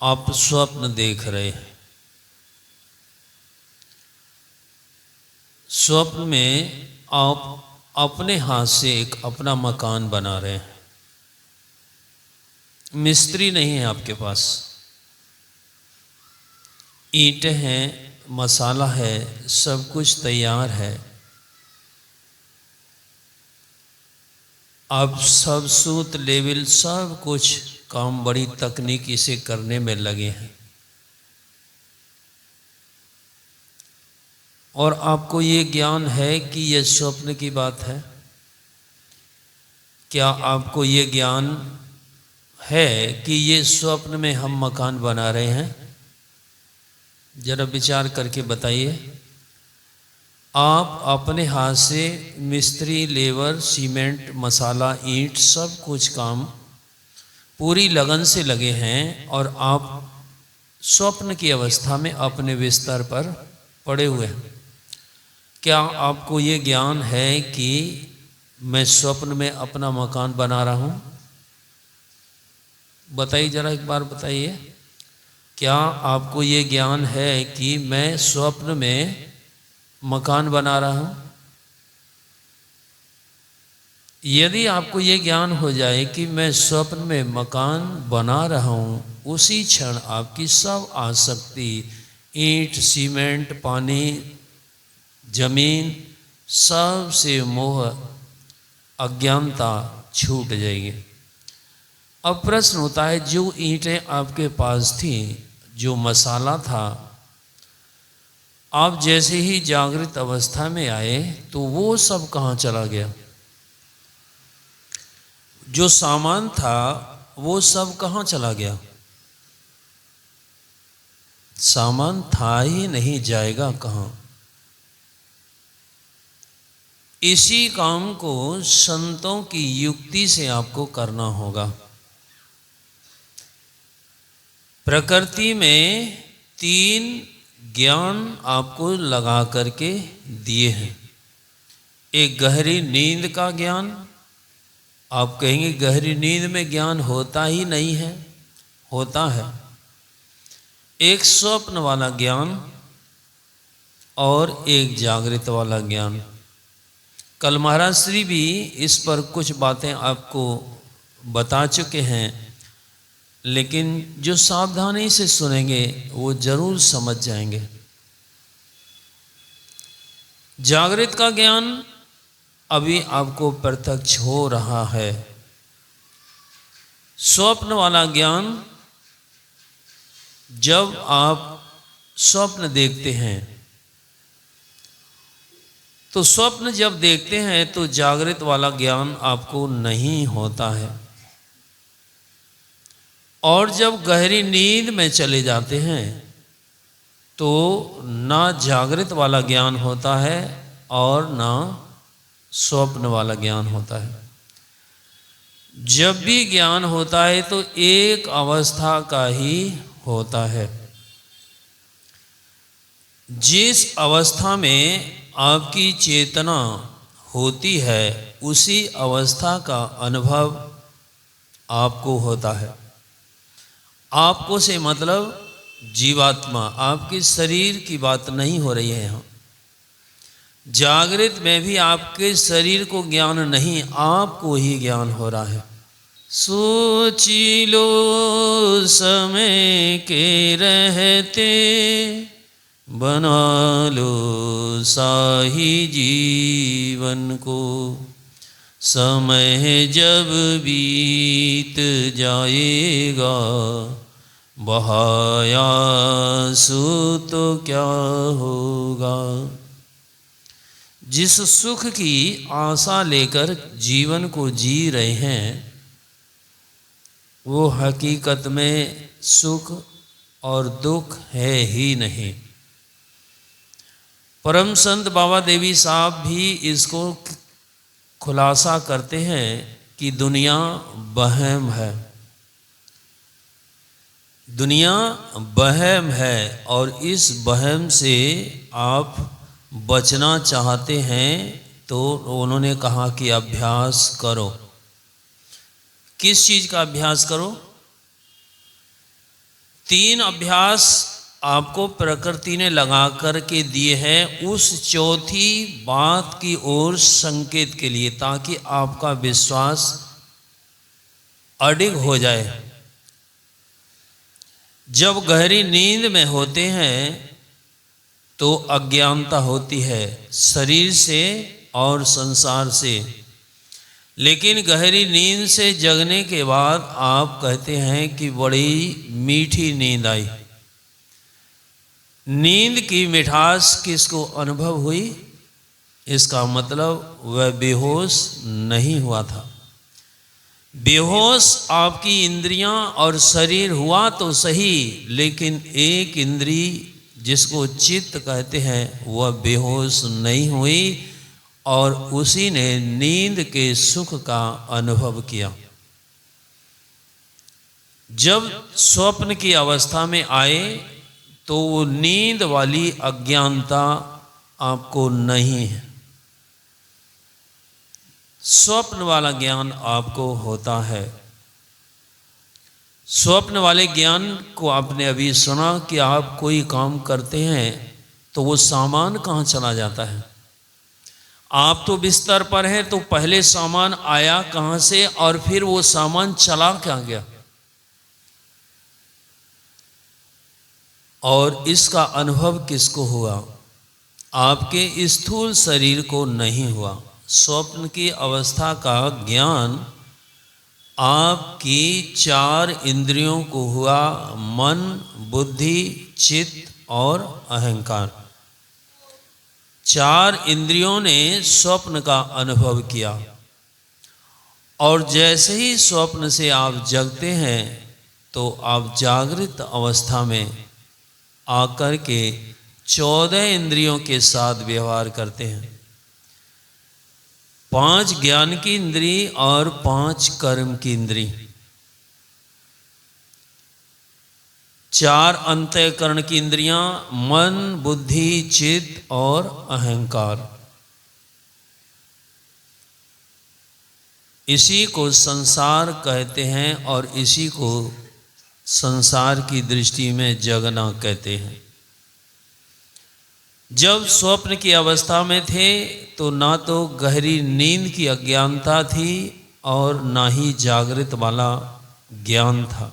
आप स्वप्न देख रहे हैं। स्वप्न में आप अपने हाथ से एक अपना मकान बना रहे हैं। मिस्त्री नहीं है आपके पास, ईंटें हैं, मसाला है, सब कुछ तैयार है। आप सब सूत लेवल सब कुछ काम बड़ी तकनीकी से करने में लगे हैं और आपको ये ज्ञान है कि ये स्वप्न की बात है। क्या आपको ये ज्ञान है कि ये स्वप्न में हम मकान बना रहे हैं? जरा विचार करके बताइए। आप अपने हाथ से मिस्त्री, लेबर, सीमेंट, मसाला, ईंट सब कुछ काम पूरी लगन से लगे हैं और आप स्वप्न की अवस्था में अपने बिस्तर पर पड़े हुए हैं। क्या आपको ये ज्ञान है कि मैं स्वप्न में अपना मकान बना रहा हूँ? बताइए, जरा एक बार बताइए। क्या आपको ये ज्ञान है कि मैं स्वप्न में मकान बना रहा हूँ? यदि आपको ये ज्ञान हो जाए कि मैं स्वप्न में मकान बना रहा हूँ, उसी क्षण आपकी सब आसक्ति, ईंट, सीमेंट, पानी, जमीन, सब से मोह, अज्ञानता छूट जाएगी। अब प्रश्न होता है, जो ईंटें आपके पास थी, जो मसाला था, आप जैसे ही जागृत अवस्था में आए तो वो सब कहाँ चला गया? जो सामान था वो सब कहाँ चला गया? सामान था ही नहीं, जाएगा कहाँ? इसी काम को संतों की युक्ति से आपको करना होगा। प्रकृति में 3 ज्ञान आपको लगा करके दिए हैं। एक गहरी नींद का ज्ञान। आप कहेंगे गहरी नींद में ज्ञान होता ही नहीं है, होता है। एक स्वप्न वाला ज्ञान और एक जागृत वाला ज्ञान। कल महाराज श्री भी इस पर कुछ बातें आपको बता चुके हैं, लेकिन जो सावधानी से सुनेंगे वो जरूर समझ जाएंगे। जागृत का ज्ञान अभी आपको प्रत्यक्ष हो रहा है। स्वप्न वाला ज्ञान, जब आप स्वप्न देखते हैं तो स्वप्न जब देखते हैं तो जागृत वाला ज्ञान आपको नहीं होता है, और जब गहरी नींद में चले जाते हैं तो ना जागृत वाला ज्ञान होता है और ना स्वप्न वाला ज्ञान होता है। जब भी ज्ञान होता है तो एक अवस्था का ही होता है। जिस अवस्था में आपकी चेतना होती है उसी अवस्था का अनुभव आपको होता है। आपको से मतलब जीवात्मा, आपके शरीर की बात नहीं हो रही है यहाँ। जागृत में भी आपके शरीर को ज्ञान नहीं, आपको ही ज्ञान हो रहा है। सोची लो समय के रहते, बना लो साही जीवन को, समय जब बीत जाएगा बहाया सो तो क्या होगा। जिस सुख की आशा लेकर जीवन को जी रहे हैं वो हकीकत में सुख और दुख है ही नहीं। परम संत बाबा देवी साहब भी इसको खुलासा करते हैं कि दुनिया वहम है। दुनिया वहम है और इस वहम से आप बचना चाहते हैं तो उन्होंने कहा कि अभ्यास करो। किस चीज का अभ्यास करो? 3 अभ्यास आपको प्रकृति ने लगा करके दिए हैं उस चौथी बात की ओर संकेत के लिए, ताकि आपका विश्वास अडिग हो जाए। जब गहरी नींद में होते हैं तो अज्ञानता होती है शरीर से और संसार से, लेकिन गहरी नींद से जगने के बाद आप कहते हैं कि बड़ी मीठी नींद आई। नींद की मिठास किसको अनुभव हुई? इसका मतलब वह बेहोश नहीं हुआ था। बेहोश आपकी इंद्रियां और शरीर हुआ तो सही, लेकिन एक इंद्री जिसको चित्त कहते हैं वह बेहोश नहीं हुई और उसी ने नींद के सुख का अनुभव किया। जब स्वप्न की अवस्था में आए तो वो नींद वाली अज्ञानता आपको नहीं है, स्वप्न वाला ज्ञान आपको होता है। स्वप्न वाले ज्ञान को आपने अभी सुना कि आप कोई काम करते हैं तो वो सामान कहाँ चला जाता है। आप तो बिस्तर पर हैं तो पहले सामान आया कहाँ से और फिर वो सामान चला कहाँ गया, और इसका अनुभव किसको हुआ? आपके स्थूल शरीर को नहीं हुआ। स्वप्न की अवस्था का ज्ञान आपकी 4 इंद्रियों को हुआ, मन, बुद्धि, चित्त और अहंकार। 4 इंद्रियों ने स्वप्न का अनुभव किया और जैसे ही स्वप्न से आप जगते हैं तो आप जागृत अवस्था में आकर के 14 इंद्रियों के साथ व्यवहार करते हैं। 5 ज्ञान की इंद्री और 5 कर्म की इंद्री, 4 अंतःकरण की इंद्रियां, मन, बुद्धि, चित्त और अहंकार। इसी को संसार कहते हैं और इसी को संसार की दृष्टि में जगना कहते हैं। जब स्वप्न की अवस्था में थे तो ना तो गहरी नींद की अज्ञानता थी और ना ही जागृत वाला ज्ञान था।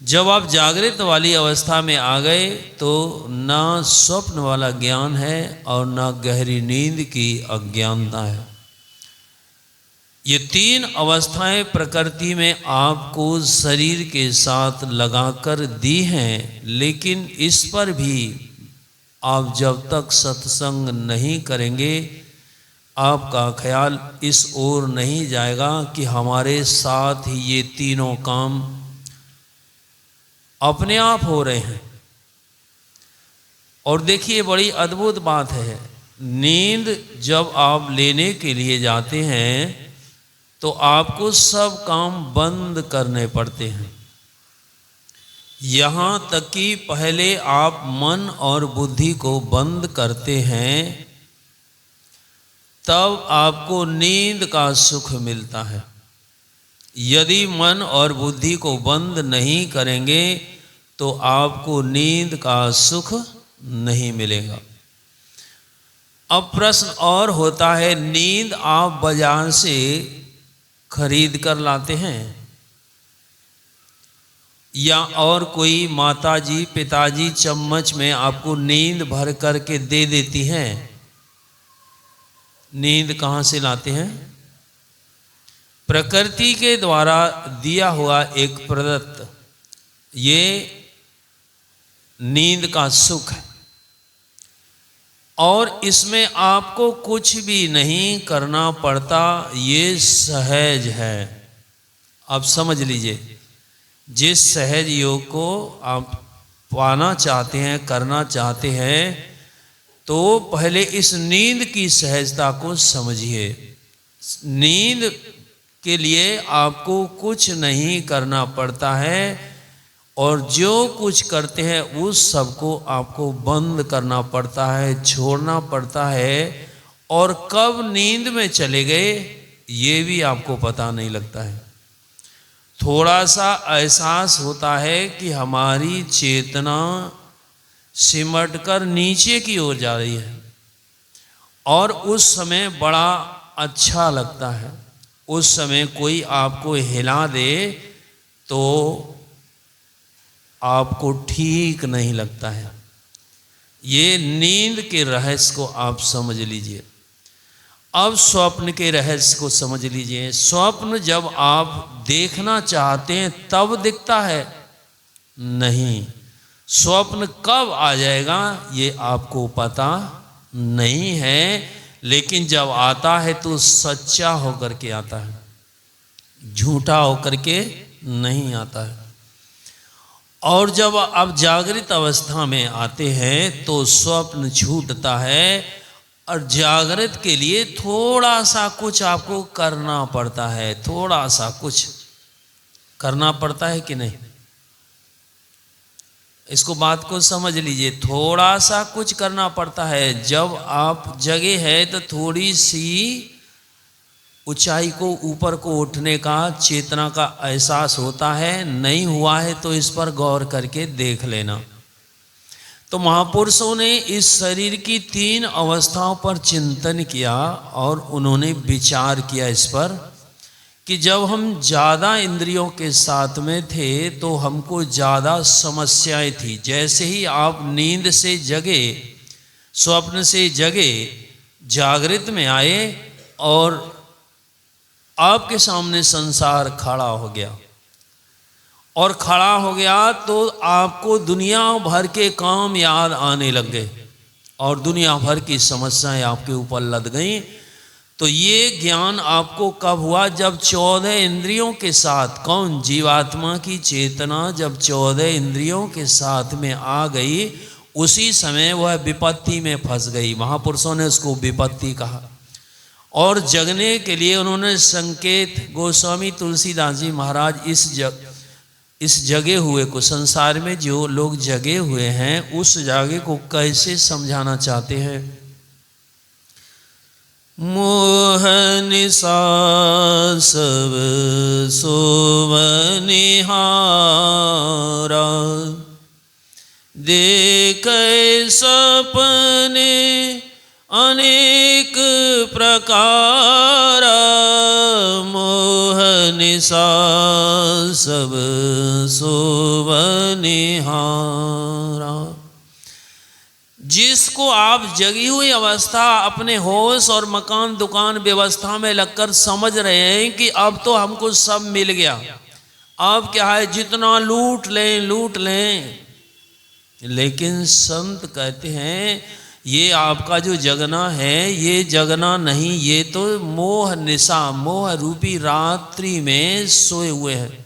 जब आप जागृत वाली अवस्था में आ गए तो ना स्वप्न वाला ज्ञान है और ना गहरी नींद की अज्ञानता है। ये 3 अवस्थाएं प्रकृति में आपको शरीर के साथ लगाकर दी हैं, लेकिन इस पर भी आप जब तक सत्संग नहीं करेंगे आपका ख्याल इस ओर नहीं जाएगा कि हमारे साथ ही ये तीनों काम अपने आप हो रहे हैं। और देखिए बड़ी अद्भुत बात है, नींद जब आप लेने के लिए जाते हैं तो आपको सब काम बंद करने पड़ते हैं। यहाँ तक कि पहले आप मन और बुद्धि को बंद करते हैं, तब आपको नींद का सुख मिलता है। यदि मन और बुद्धि को बंद नहीं करेंगे तो आपको नींद का सुख नहीं मिलेगा। अब प्रश्न और होता है, नींद आप बाजार से खरीद कर लाते हैं या और कोई माताजी पिताजी चम्मच में आपको नींद भर करके दे देती हैं? नींद कहाँ से लाते हैं? प्रकृति के द्वारा दिया हुआ एक प्रदत्त ये नींद का सुख है और इसमें आपको कुछ भी नहीं करना पड़ता, ये सहज है। आप समझ लीजिए, जिस सहज योग को आप पाना चाहते हैं, करना चाहते हैं, तो पहले इस नींद की सहजता को समझिए। नींद के लिए आपको कुछ नहीं करना पड़ता है और जो कुछ करते हैं उस सबको आपको बंद करना पड़ता है, छोड़ना पड़ता है, और कब नींद में चले गए ये भी आपको पता नहीं लगता है। थोड़ा सा एहसास होता है कि हमारी चेतना सिमट कर नीचे की ओर जा रही है, और उस समय बड़ा अच्छा लगता है। उस समय कोई आपको हिला दे तो आपको ठीक नहीं लगता है। ये नींद के रहस्य को आप समझ लीजिए। अब स्वप्न के रहस्य को समझ लीजिए। स्वप्न जब आप देखना चाहते हैं तब दिखता है? नहीं। स्वप्न कब आ जाएगा ये आपको पता नहीं है, लेकिन जब आता है तो सच्चा होकर के आता है, झूठा होकर के नहीं आता है। और जब आप जागृत अवस्था में आते हैं तो स्वप्न छूटता है, और जागृत के लिए थोड़ा सा कुछ आपको करना पड़ता है। थोड़ा सा कुछ करना पड़ता है कि नहीं? इसको बात को समझ लीजिए। थोड़ा सा कुछ करना पड़ता है। जब आप जगे हैं तो थोड़ी सी ऊंचाई को, ऊपर को उठने का, चेतना का एहसास होता है। नहीं हुआ है तो इस पर गौर करके देख लेना। तो महापुरुषों ने इस शरीर की 3 अवस्थाओं पर चिंतन किया और उन्होंने विचार किया इस पर कि जब हम ज़्यादा इंद्रियों के साथ में थे तो हमको ज़्यादा समस्याएं थी। जैसे ही आप नींद से जगे, स्वप्न से जगे, जागृत में आए और आपके सामने संसार खड़ा हो गया, और खड़ा हो गया तो आपको दुनिया भर के काम याद आने लग गए और दुनिया भर की समस्याएं आपके ऊपर लद गई। तो ये ज्ञान आपको कब हुआ? जब 14 इंद्रियों के साथ, कौन? जीवात्मा की चेतना जब 14 इंद्रियों के साथ में आ गई, उसी समय वह विपत्ति में फंस गई। महापुरुषों ने उसको विपत्ति कहा। और जगने के लिए उन्होंने संकेत, गोस्वामी तुलसीदास जी महाराज इस जगे हुए को, संसार में जो लोग जगे हुए हैं उस जागे को कैसे समझाना चाहते हैं? मोह निशा सब सोवनिहारा, देखे सपने अनेक प्रकार, मोह निशा सब सोवनिहारा। जिसको आप जगी हुई अवस्था अपने होश और मकान दुकान व्यवस्था में लगकर समझ रहे हैं कि अब तो हमको सब मिल गया, अब क्या है, जितना लूट लें। लेकिन संत कहते हैं ये आपका जो जगना है ये जगना नहीं, ये तो मोह निशा, मोह रूपी रात्रि में सोए हुए हैं।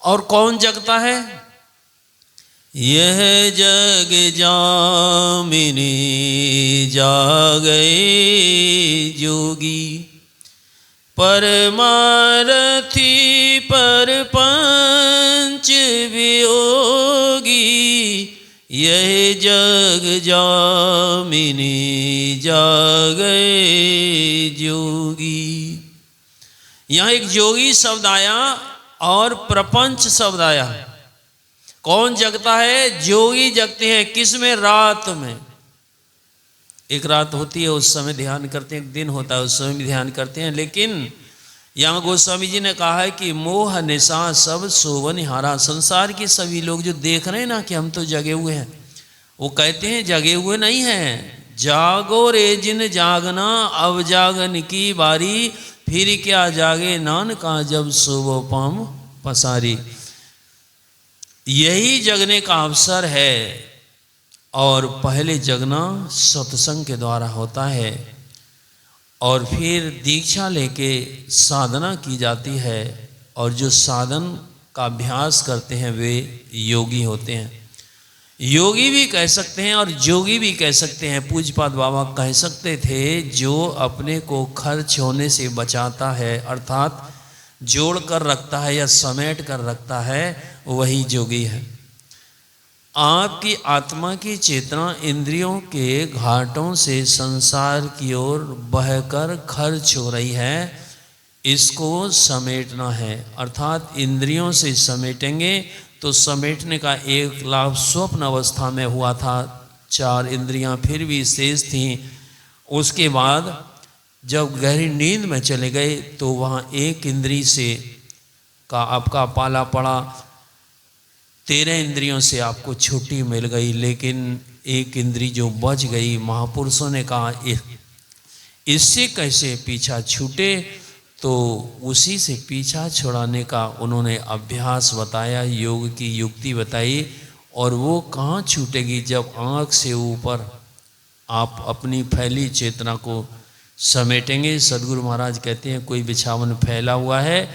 और कौन जगता है? यह जग जामिनी जागए जोगी, परमारथी परपंच वियोगी, यह जग जामिनी जागए जोगी। यहाँ एक जोगी शब्द आया और प्रपंच शब्द आया। कौन जगता है? जोगी जगते हैं। किस में? रात में। एक रात होती है उस समय ध्यान करते हैं, एक दिन होता है उस समय भी ध्यान करते हैं। लेकिन यहाँ गोस्वामी जी ने कहा है कि मोह निशा सब सोवनिहारा। संसार के सभी लोग जो देख रहे हैं ना कि हम तो जगे हुए हैं, वो कहते हैं जगे हुए नहीं हैं। जागो रे जिन जागना, अब जागन की बारी, फिर क्या जागे नानका जब सोवो पाम पसारी। यही जगने का अवसर है। और पहले जगना सत्संग के द्वारा होता है और फिर दीक्षा लेके साधना की जाती है, और जो साधन का अभ्यास करते हैं वे योगी होते हैं। योगी भी कह सकते हैं और जोगी भी कह सकते हैं। पूज्यपाद बाबा कह सकते थे जो अपने को खर्च होने से बचाता है, अर्थात जोड़ कर रखता है या समेट कर रखता है, वही जोगी है। आपकी आत्मा की चेतना इंद्रियों के घाटों से संसार की ओर बहकर खर्च हो रही है, इसको समेटना है, अर्थात इंद्रियों से समेटेंगे तो समेटने का एक लाभ स्वप्न अवस्था में हुआ था, 4 इंद्रियां फिर भी शेष थीं। उसके बाद जब गहरी नींद में चले गए तो वहाँ एक इंद्री से का आपका पाला पड़ा, 13 इंद्रियों से आपको छुट्टी मिल गई, लेकिन एक इंद्री जो बच गई, महापुरुषों ने कहा इससे कैसे पीछा छूटे, तो उसी से पीछा छुड़ाने का उन्होंने अभ्यास बताया, योग की युक्ति बताई। और वो कहाँ छूटेगी, जब आँख से ऊपर आप अपनी फैली चेतना को समेटेंगे। सदगुरु महाराज कहते हैं कोई बिछावन फैला हुआ है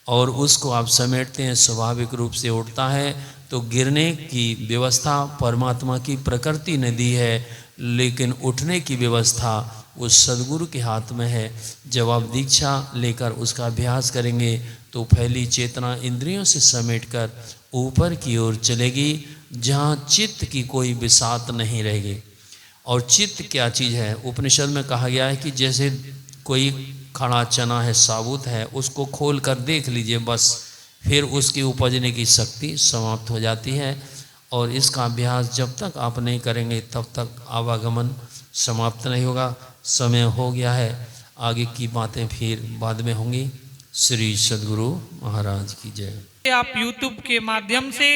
और उसको आप समेटते हैं, स्वाभाविक रूप से उठता है। तो गिरने की व्यवस्था परमात्मा की प्रकृति ने दी है, लेकिन उठने की व्यवस्था वो सदगुरु के हाथ में है। जब आप दीक्षा लेकर उसका अभ्यास करेंगे तो फैली चेतना इंद्रियों से समेटकर ऊपर की ओर चलेगी, जहाँ चित्त की कोई बिसात नहीं रहेगी। और चित्त क्या चीज़ है, उपनिषद में कहा गया है कि जैसे कोई खड़ा चना है, साबुत है, उसको खोल कर देख लीजिए, बस फिर उसकी उपजने की शक्ति समाप्त हो जाती है। और इसका अभ्यास जब तक आप नहीं करेंगे तब तक आवागमन समाप्त नहीं होगा। समय हो गया है, आगे की बातें फिर बाद में होंगी। श्री सद्गुरु महाराज की जय। आप YouTube के माध्यम से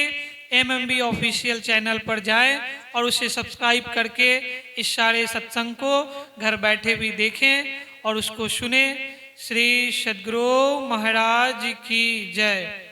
MMB ऑफिशियल चैनल पर जाएं और उसे सब्सक्राइब करके इस सारे सत्संग को घर बैठे भी देखें और उसको सुने। श्री सद्गुरु महाराज की जय।